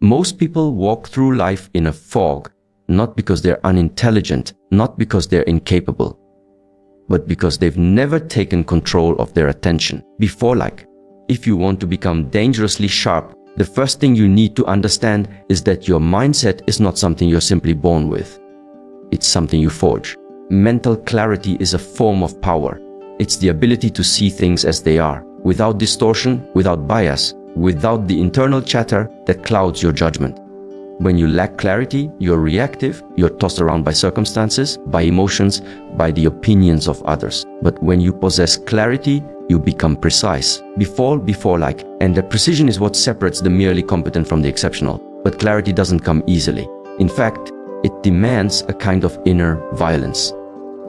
Most people walk through life in a fog, not because they're unintelligent, not because they're incapable, but because they've never taken control of their attention. Before, if you want to become dangerously sharp, the first thing you need to understand is that your mindset is not something you're simply born with. It's something you forge. Mental clarity is a form of power. It's the ability to see things as they are, without distortion, without bias, without the internal chatter that clouds your judgment. When you lack clarity, you're reactive, you're tossed around by circumstances, by emotions, by the opinions of others. But when you possess clarity, you become precise. Before, and that precision is what separates the merely competent from the exceptional. But clarity doesn't come easily. In fact, it demands a kind of inner violence,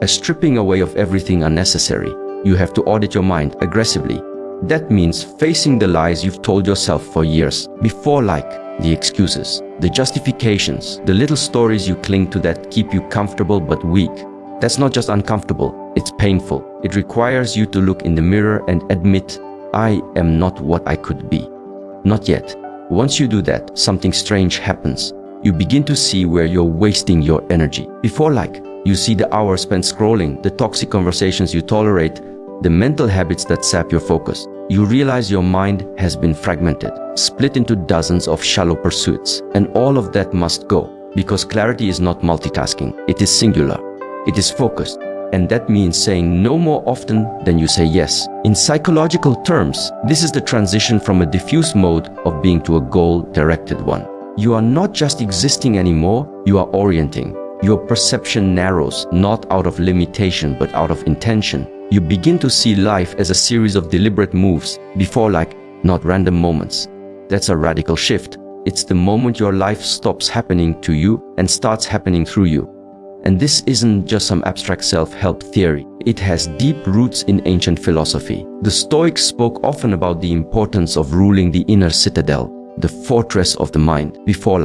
a stripping away of everything unnecessary. You have to audit your mind aggressively. That means facing the lies you've told yourself for years. Before, the excuses, the justifications, the little stories you cling to that keep you comfortable but weak. That's not just uncomfortable, it's painful. It requires you to look in the mirror and admit, I am not what I could be. Not yet. Once you do that, something strange happens. You begin to see where you're wasting your energy. Before, you see the hours spent scrolling, the toxic conversations you tolerate, the mental habits that sap your focus. You realize your mind has been fragmented, split into dozens of shallow pursuits. And all of that must go, because clarity is not multitasking. It is singular. It is focused. And that means saying no more often than you say yes. In psychological terms, this is the transition from a diffuse mode of being to a goal-directed one. You are not just existing anymore, you are orienting. Your perception narrows, not out of limitation, but out of intention. You begin to see life as a series of deliberate moves, before not random moments. That's a radical shift. It's the moment your life stops happening to you and starts happening through you. And this isn't just some abstract self-help theory. It has deep roots in ancient philosophy. The Stoics spoke often about the importance of ruling the inner citadel, the fortress of the mind. Before,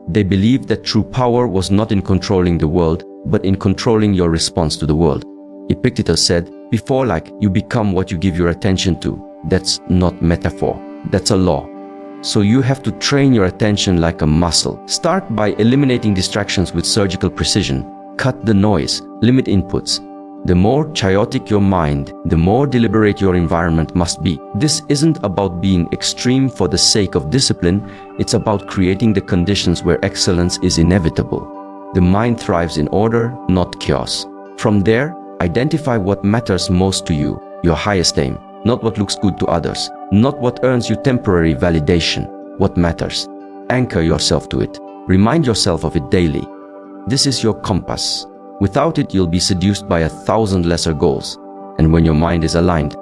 they believed that true power was not in controlling the world, but in controlling your response to the world. Epictetus said, before, you become what you give your attention to. That's not metaphor. That's a law. So you have to train your attention like a muscle. Start by eliminating distractions with surgical precision. Cut the noise, limit inputs. The more chaotic your mind, the more deliberate your environment must be. This isn't about being extreme for the sake of discipline, it's about creating the conditions where excellence is inevitable. The mind thrives in order, not chaos. From there, identify what matters most to you, your highest aim, not what looks good to others, not what earns you temporary validation, what matters. Anchor yourself to it. Remind yourself of it daily. This is your compass. Without it, you'll be seduced by 1,000 lesser goals. And when your mind is aligned,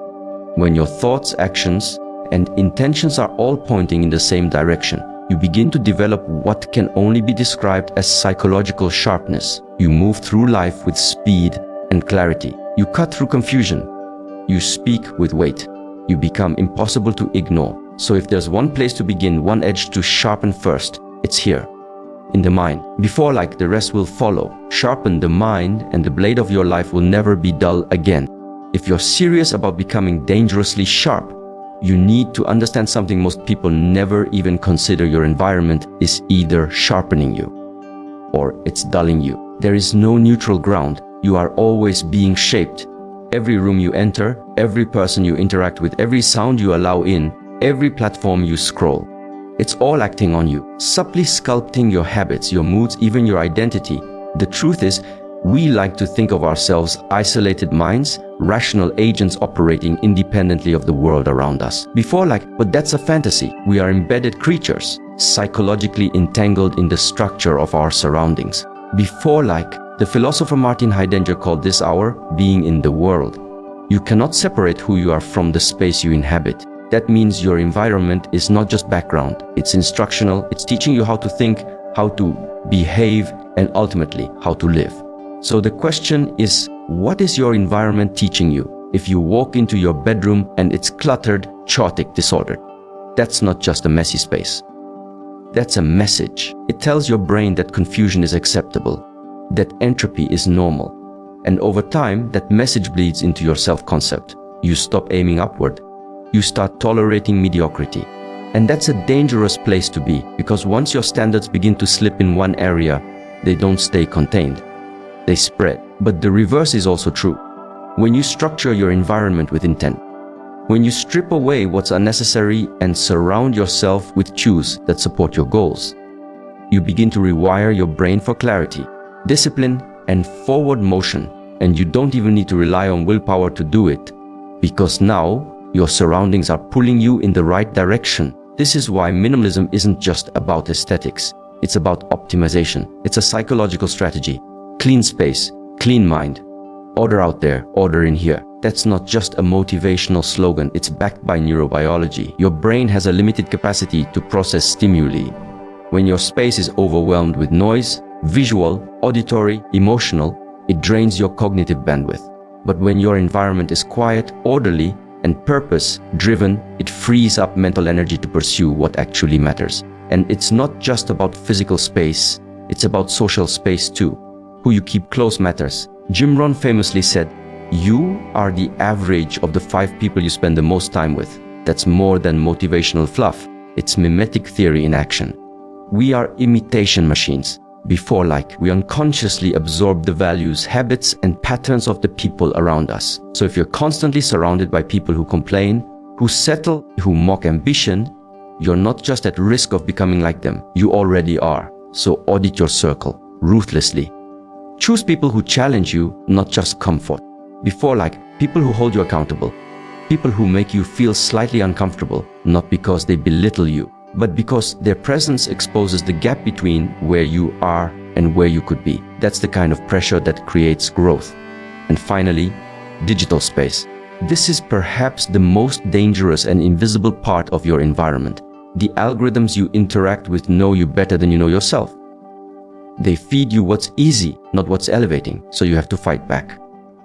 when your thoughts, actions, and intentions are all pointing in the same direction, you begin to develop what can only be described as psychological sharpness. You move through life with speed and clarity. You cut through confusion. You speak with weight. You become impossible to ignore. So if there's one place to begin, one edge to sharpen first, it's here. In the mind. Before, the rest will follow. Sharpen the mind and the blade of your life will never be dull again. If you're serious about becoming dangerously sharp, you need to understand something most people never even consider. Your environment is either sharpening you or it's dulling you. There is no neutral ground. You are always being shaped. Every room you enter, every person you interact with, every sound you allow in, every platform you scroll. It's all acting on you, subtly sculpting your habits, your moods, even your identity. The truth is, we like to think of ourselves isolated minds, rational agents operating independently of the world around us. Before, but that's a fantasy. We are embedded creatures, psychologically entangled in the structure of our surroundings. Before, the philosopher Martin Heidegger called this hour being in the world. You cannot separate who you are from the space you inhabit. That means your environment is not just background, it's instructional, it's teaching you how to think, how to behave, and ultimately, how to live. So the question is, what is your environment teaching you? If you walk into your bedroom and it's cluttered, chaotic, disordered, that's not just a messy space. That's a message. It tells your brain that confusion is acceptable, that entropy is normal. And over time, that message bleeds into your self-concept. You stop aiming upward. You start tolerating mediocrity. And that's a dangerous place to be, because once your standards begin to slip in one area, they don't stay contained. They spread. But the reverse is also true. When you structure your environment with intent, when you strip away what's unnecessary and surround yourself with cues that support your goals, you begin to rewire your brain for clarity, discipline, and forward motion. And you don't even need to rely on willpower to do it, because now your surroundings are pulling you in the right direction. This is why minimalism isn't just about aesthetics. It's about optimization. It's a psychological strategy. Clean space, clean mind. Order out there, order in here. That's not just a motivational slogan. It's backed by neurobiology. Your brain has a limited capacity to process stimuli. When your space is overwhelmed with noise, visual, auditory, emotional, it drains your cognitive bandwidth. But when your environment is quiet, orderly, and purpose-driven, it frees up mental energy to pursue what actually matters. And it's not just about physical space, it's about social space too. Who you keep close matters. Jim Rohn famously said, "You are the average of the 5 people you spend the most time with." That's more than motivational fluff. It's mimetic theory in action. We are imitation machines. Before we unconsciously absorb the values, habits, and patterns of the people around us. So if you're constantly surrounded by people who complain, who settle, who mock ambition, you're not just at risk of becoming like them. You already are. So audit your circle, ruthlessly. Choose people who challenge you, not just comfort. Before people who hold you accountable. People who make you feel slightly uncomfortable, not because they belittle you, but because their presence exposes the gap between where you are and where you could be. That's the kind of pressure that creates growth. And finally, digital space. This is perhaps the most dangerous and invisible part of your environment. The algorithms you interact with know you better than you know yourself. They feed you what's easy, not what's elevating, so you have to fight back.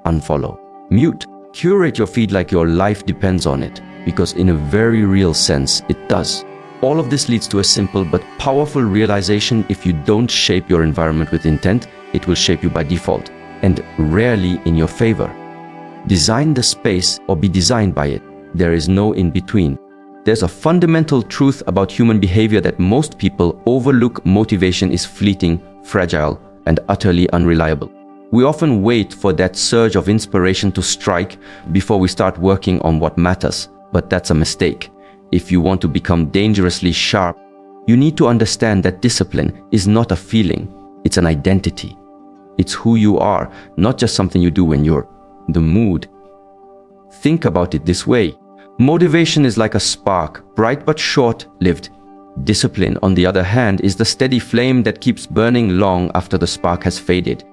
Unfollow. Mute. Curate your feed like your life depends on it, because in a very real sense, it does. All of this leads to a simple but powerful realization: if you don't shape your environment with intent, it will shape you by default, and rarely in your favor. Design the space or be designed by it. There is no in-between. There's a fundamental truth about human behavior that most people overlook. Motivation is fleeting, fragile, and utterly unreliable. We often wait for that surge of inspiration to strike before we start working on what matters, but that's a mistake. If you want to become dangerously sharp, you need to understand that discipline is not a feeling, it's an identity. It's who you are, not just something you do when you're in the mood. Think about it this way. Motivation is like a spark, bright but short-lived. Discipline, on the other hand, is the steady flame that keeps burning long after the spark has faded.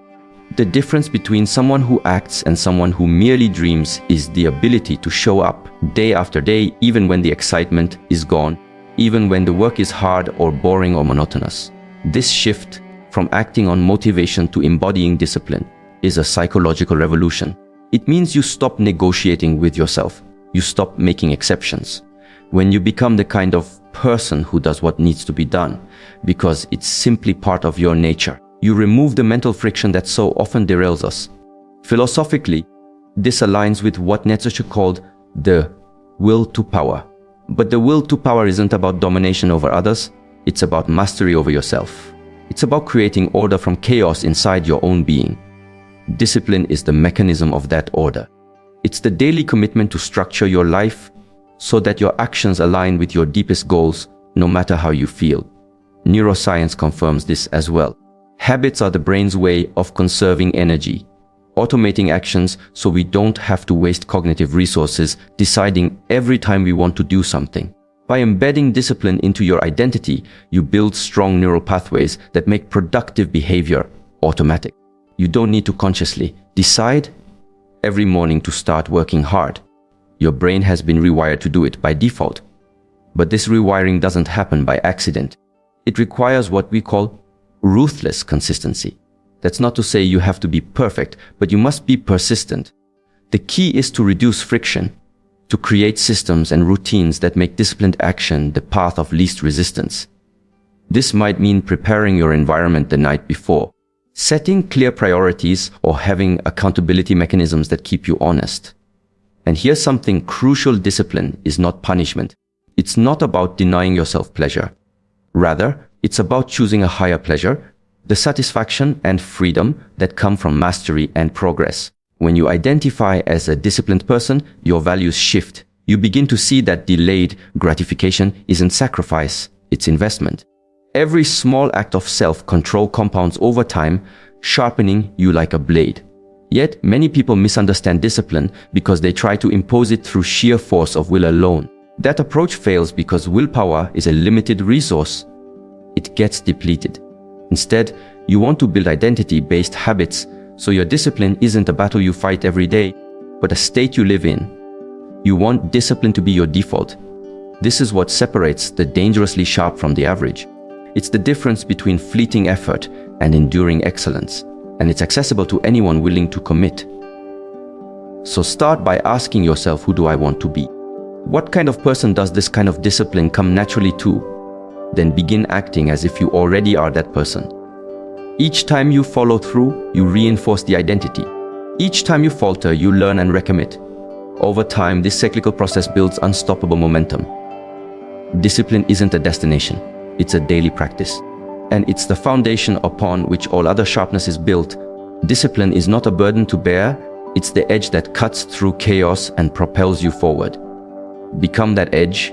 The difference between someone who acts and someone who merely dreams is the ability to show up day after day, even when the excitement is gone, even when the work is hard or boring or monotonous. This shift from acting on motivation to embodying discipline is a psychological revolution. It means you stop negotiating with yourself. You stop making exceptions. When you become the kind of person who does what needs to be done, because it's simply part of your nature, you remove the mental friction that so often derails us. Philosophically, this aligns with what Nietzsche called the will to power. But the will to power isn't about domination over others, it's about mastery over yourself. It's about creating order from chaos inside your own being. Discipline is the mechanism of that order. It's the daily commitment to structure your life so that your actions align with your deepest goals, no matter how you feel. Neuroscience confirms this as well. Habits are the brain's way of conserving energy, automating actions so we don't have to waste cognitive resources deciding every time we want to do something. By embedding discipline into your identity, you build strong neural pathways that make productive behavior automatic. You don't need to consciously decide every morning to start working hard. Your brain has been rewired to do it by default. But this rewiring doesn't happen by accident. It requires what we call ruthless consistency. That's not to say you have to be perfect, but you must be persistent. The key is to reduce friction, to create systems and routines that make disciplined action the path of least resistance. This might mean preparing your environment the night before, setting clear priorities, or having accountability mechanisms that keep you honest. And here's something crucial: discipline is not punishment. It's not about denying yourself pleasure. Rather, it's about choosing a higher pleasure, the satisfaction and freedom that come from mastery and progress. When you identify as a disciplined person, your values shift. You begin to see that delayed gratification isn't sacrifice, it's investment. Every small act of self-control compounds over time, sharpening you like a blade. Yet, many people misunderstand discipline because they try to impose it through sheer force of will alone. That approach fails because willpower is a limited resource. It gets depleted. Instead, you want to build identity-based habits, so your discipline isn't a battle you fight every day, but a state you live in. You want discipline to be your default. This is what separates the dangerously sharp from the average. It's the difference between fleeting effort and enduring excellence, and it's accessible to anyone willing to commit. So start by asking yourself, who do I want to be? What kind of person does this kind of discipline come naturally to? Then begin acting as if you already are that person. Each time you follow through, you reinforce the identity. Each time you falter, you learn and recommit. Over time, this cyclical process builds unstoppable momentum. Discipline isn't a destination, it's a daily practice. And it's the foundation upon which all other sharpness is built. Discipline is not a burden to bear, it's the edge that cuts through chaos and propels you forward. Become that edge.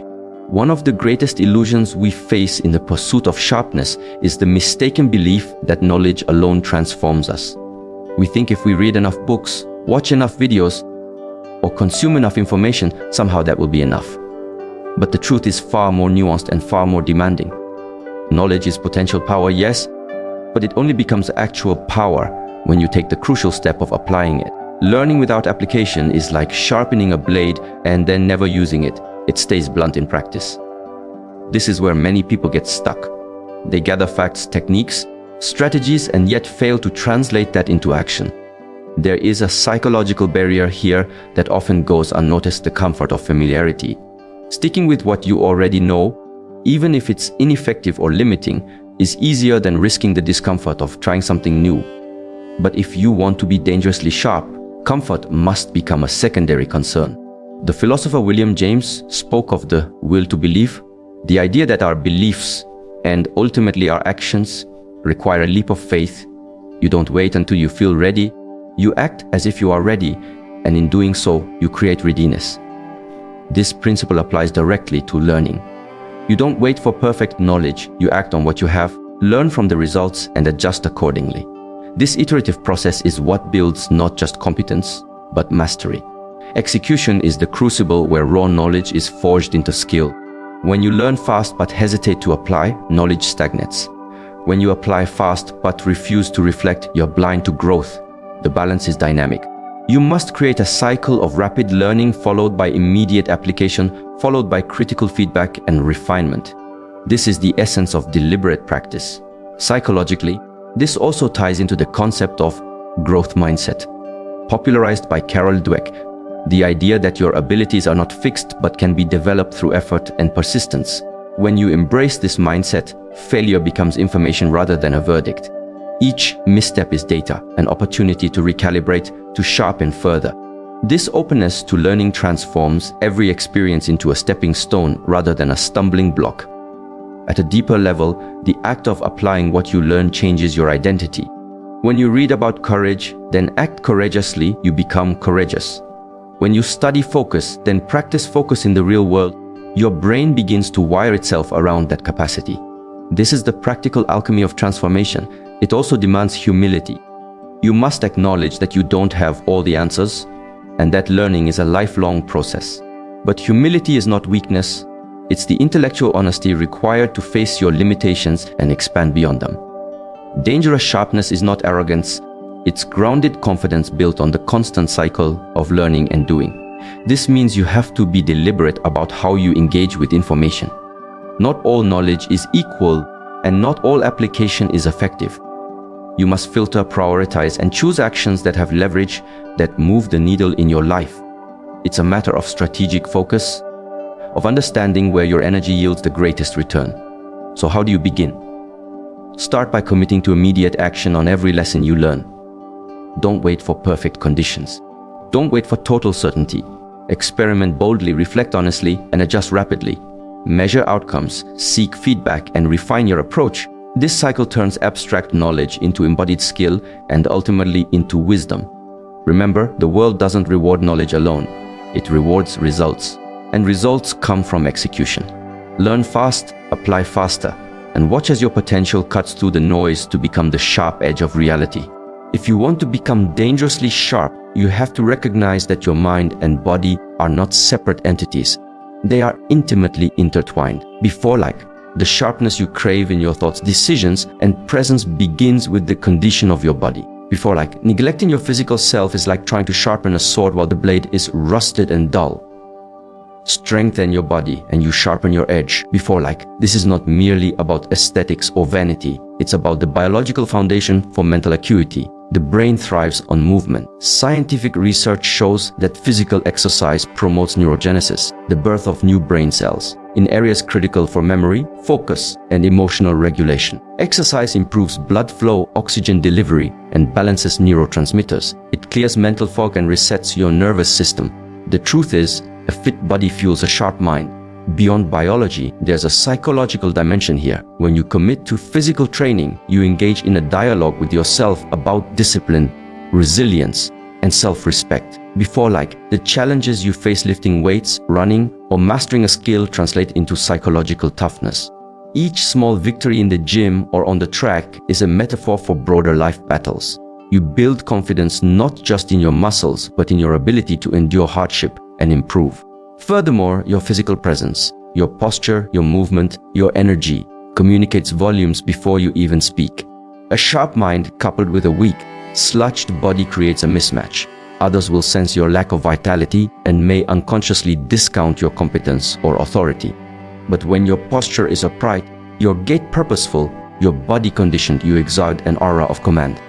One of the greatest illusions we face in the pursuit of sharpness is the mistaken belief that knowledge alone transforms us. We think if we read enough books, watch enough videos, or consume enough information, somehow that will be enough. But the truth is far more nuanced and far more demanding. Knowledge is potential power, yes, but it only becomes actual power when you take the crucial step of applying it. Learning without application is like sharpening a blade and then never using it. It stays blunt in practice. This is where many people get stuck. They gather facts, techniques, strategies, and yet fail to translate that into action. There is a psychological barrier here that often goes unnoticed: the comfort of familiarity. Sticking with what you already know, even if it's ineffective or limiting, is easier than risking the discomfort of trying something new. But if you want to be dangerously sharp, comfort must become a secondary concern. The philosopher William James spoke of the will to believe, the idea that our beliefs and ultimately our actions require a leap of faith. You don't wait until you feel ready, you act as if you are ready, and in doing so, you create readiness. This principle applies directly to learning. You don't wait for perfect knowledge, you act on what you have, learn from the results, and adjust accordingly. This iterative process is what builds not just competence, but mastery. Execution is the crucible where raw knowledge is forged into skill. When you learn fast but hesitate to apply, knowledge stagnates. When you apply fast but refuse to reflect, you're blind to growth. The balance is dynamic. You must create a cycle of rapid learning followed by immediate application, followed by critical feedback and refinement. This is the essence of deliberate practice. Psychologically, this also ties into the concept of growth mindset, popularized by Carol Dweck, the idea that your abilities are not fixed but can be developed through effort and persistence. When you embrace this mindset, failure becomes information rather than a verdict. Each misstep is data, an opportunity to recalibrate, to sharpen further. This openness to learning transforms every experience into a stepping stone rather than a stumbling block. At a deeper level, the act of applying what you learn changes your identity. When you read about courage, then act courageously, you become courageous. When you study focus, then practice focus in the real world, your brain begins to wire itself around that capacity. This is the practical alchemy of transformation. It also demands humility. You must acknowledge that you don't have all the answers, and that learning is a lifelong process. But humility is not weakness. It's the intellectual honesty required to face your limitations and expand beyond them. Dangerous sharpness is not arrogance. It's grounded confidence built on the constant cycle of learning and doing. This means you have to be deliberate about how you engage with information. Not all knowledge is equal, and not all application is effective. You must filter, prioritize, and choose actions that have leverage, that move the needle in your life. It's a matter of strategic focus, of understanding where your energy yields the greatest return. So how do you begin? Start by committing to immediate action on every lesson you learn. Don't wait for perfect conditions. Don't wait for total certainty. Experiment boldly, reflect honestly, and adjust rapidly. measure outcomes, seek feedback, and refine your approach, this cycle turns abstract knowledge into embodied skill and ultimately into wisdom. Remember, the world doesn't reward knowledge alone. It rewards results. And results come from execution. Learn fast, apply faster, and watch as your potential cuts through the noise to become the sharp edge of reality. If you want to become dangerously sharp, you have to recognize that your mind and body are not separate entities. They are intimately intertwined. Before the sharpness you crave in your thoughts, decisions, and presence begins with the condition of your body. Before neglecting your physical self is like trying to sharpen a sword while the blade is rusted and dull. Strengthen your body and you sharpen your edge. Before this is not merely about aesthetics or vanity. It's about the biological foundation for mental acuity. The brain thrives on movement. Scientific research shows that physical exercise promotes neurogenesis, the birth of new brain cells, in areas critical for memory, focus, and emotional regulation. Exercise improves blood flow, oxygen delivery, and balances neurotransmitters. It clears mental fog and resets your nervous system. The truth is, a fit body fuels a sharp mind. Beyond biology, there's a psychological dimension here. When you commit to physical training, you engage in a dialogue with yourself about discipline, resilience, and self-respect. Before the challenges you face lifting weights, running, or mastering a skill translate into psychological toughness. Each small victory in the gym or on the track is a metaphor for broader life battles. You build confidence not just in your muscles, but in your ability to endure hardship and improve. Furthermore, your physical presence, your posture, your movement, your energy communicates volumes before you even speak. A sharp mind coupled with a weak, sludged body creates a mismatch. Others will sense your lack of vitality and may unconsciously discount your competence or authority. But when your posture is upright, your gait purposeful, your body conditioned, you exude an aura of command.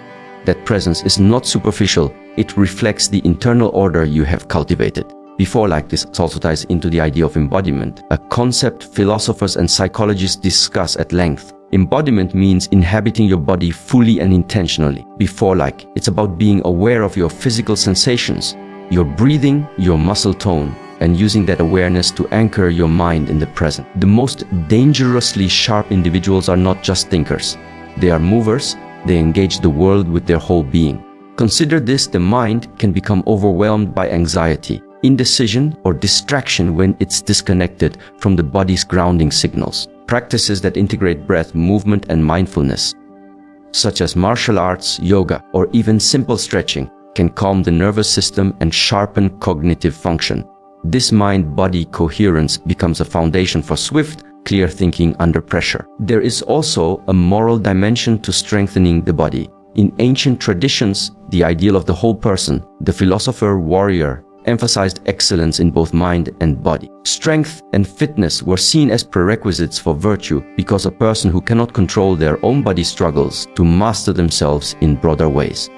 That presence is not superficial, it reflects the internal order you have cultivated. Before this also ties into the idea of embodiment, a concept philosophers and psychologists discuss at length. Embodiment means inhabiting your body fully and intentionally. Before it's about being aware of your physical sensations, your breathing, your muscle tone, and using that awareness to anchor your mind in the present. The most dangerously sharp individuals are not just thinkers. They are movers. They engage the world with their whole being. Consider this: the mind can become overwhelmed by anxiety, indecision, or distraction when it's disconnected from the body's grounding signals. Practices that integrate breath, movement, and mindfulness, such as martial arts, yoga, or even simple stretching, can calm the nervous system and sharpen cognitive function. This mind-body coherence becomes a foundation for swift, clear thinking under pressure. There is also a moral dimension to strengthening the body. In ancient traditions, the ideal of the whole person, the philosopher-warrior, emphasized excellence in both mind and body. Strength and fitness were seen as prerequisites for virtue because a person who cannot control their own body struggles to master themselves in broader ways.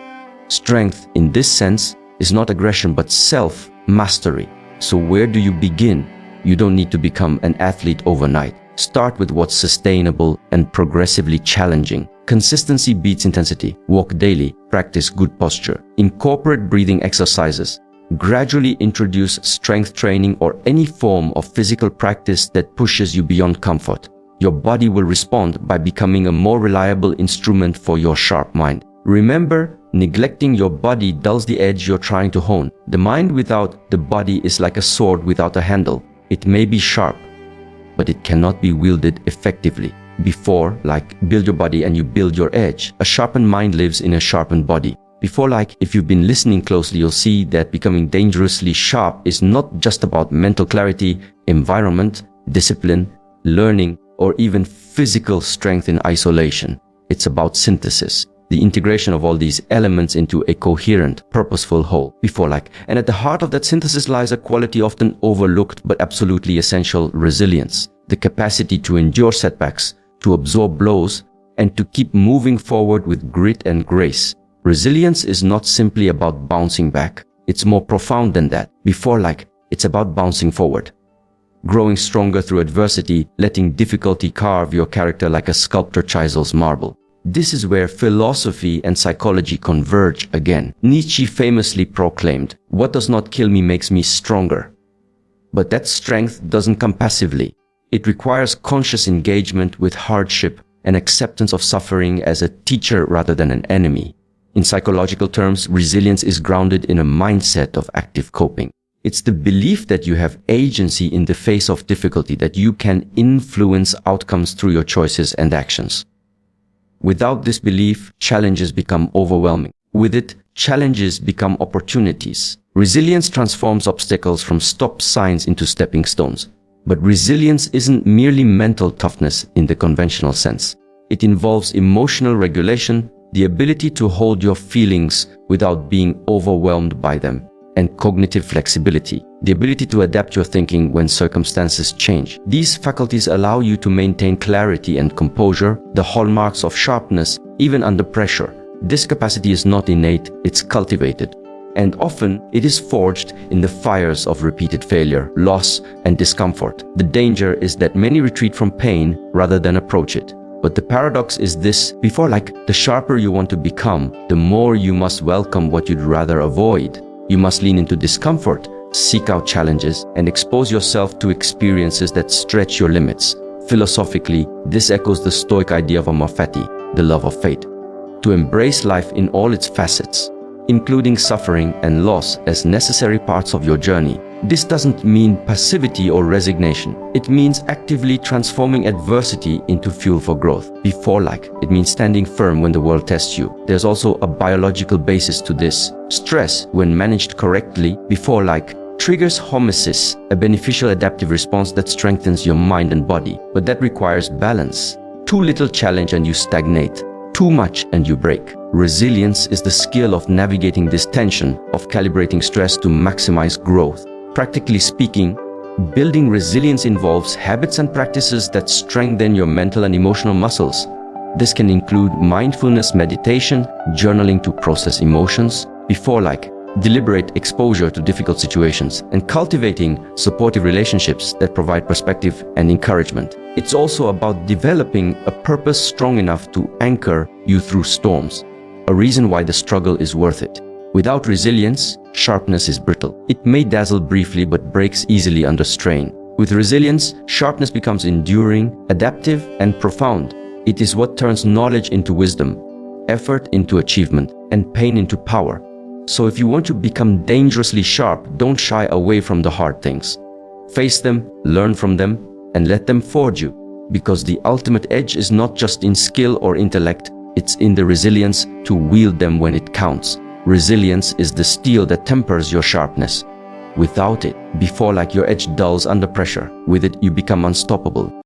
Strength, in this sense, is not aggression but self-mastery. So where do you begin? You don't need to become an athlete overnight. Start with what's sustainable and progressively challenging. Consistency beats intensity. Walk daily. Practice good posture. Incorporate breathing exercises. Gradually introduce strength training or any form of physical practice that pushes you beyond comfort. Your body will respond by becoming a more reliable instrument for your sharp mind. Remember, neglecting your body dulls the edge you're trying to hone. The mind without the body is like a sword without a handle. It may be sharp, but it cannot be wielded effectively. Before, build your body and you build your edge. A sharpened mind lives in a sharpened body. Before, if you've been listening closely, you'll see that becoming dangerously sharp is not just about mental clarity, environment, discipline, learning, or even physical strength in isolation. It's about synthesis, the integration of all these elements into a coherent, purposeful whole. And at the heart of that synthesis lies a quality often overlooked but absolutely essential: resilience. The capacity to endure setbacks, to absorb blows, and to keep moving forward with grit and grace. Resilience is not simply about bouncing back. It's more profound than that. It's about bouncing forward. Growing stronger through adversity, letting difficulty carve your character like a sculptor chisels marble. This is where philosophy and psychology converge again. Nietzsche famously proclaimed, "What does not kill me makes me stronger." But that strength doesn't come passively. It requires conscious engagement with hardship and acceptance of suffering as a teacher rather than an enemy. In psychological terms, resilience is grounded in a mindset of active coping. It's the belief that you have agency in the face of difficulty, that you can influence outcomes through your choices and actions. Without this belief, challenges become overwhelming. With it, challenges become opportunities. Resilience transforms obstacles from stop signs into stepping stones. But resilience isn't merely mental toughness in the conventional sense. It involves emotional regulation, the ability to hold your feelings without being overwhelmed by them, and cognitive flexibility, the ability to adapt your thinking when circumstances change. These faculties allow you to maintain clarity and composure, the hallmarks of sharpness, even under pressure. This capacity is not innate, it's cultivated. And often, it is forged in the fires of repeated failure, loss, and discomfort. The danger is that many retreat from pain rather than approach it. But the paradox is this: the sharper you want to become, the more you must welcome what you'd rather avoid. You must lean into discomfort, seek out challenges, and expose yourself to experiences that stretch your limits. Philosophically, this echoes the Stoic idea of amor fati, the love of fate. To embrace life in all its facets, including suffering and loss as necessary parts of your journey. This doesn't mean passivity or resignation. It means actively transforming adversity into fuel for growth. It means standing firm when the world tests you. There's also a biological basis to this. Stress, when managed correctly, triggers homeostasis, a beneficial adaptive response that strengthens your mind and body. But that requires balance. Too little challenge and you stagnate. Too much and you break. Resilience is the skill of navigating this tension, of calibrating stress to maximize growth. Practically speaking, building resilience involves habits and practices that strengthen your mental and emotional muscles. This can include mindfulness meditation, journaling to process emotions, deliberate exposure to difficult situations, and cultivating supportive relationships that provide perspective and encouragement. It's also about developing a purpose strong enough to anchor you through storms, a reason why the struggle is worth it. Without resilience, sharpness is brittle. It may dazzle briefly but breaks easily under strain. With resilience, sharpness becomes enduring, adaptive, and profound. It is what turns knowledge into wisdom, effort into achievement, and pain into power. So if you want to become dangerously sharp, don't shy away from the hard things. Face them, learn from them, and let them forge you. Because the ultimate edge is not just in skill or intellect, it's in the resilience to wield them when it counts. Resilience is the steel that tempers your sharpness. Without it, your edge dulls under pressure. With it, you become unstoppable.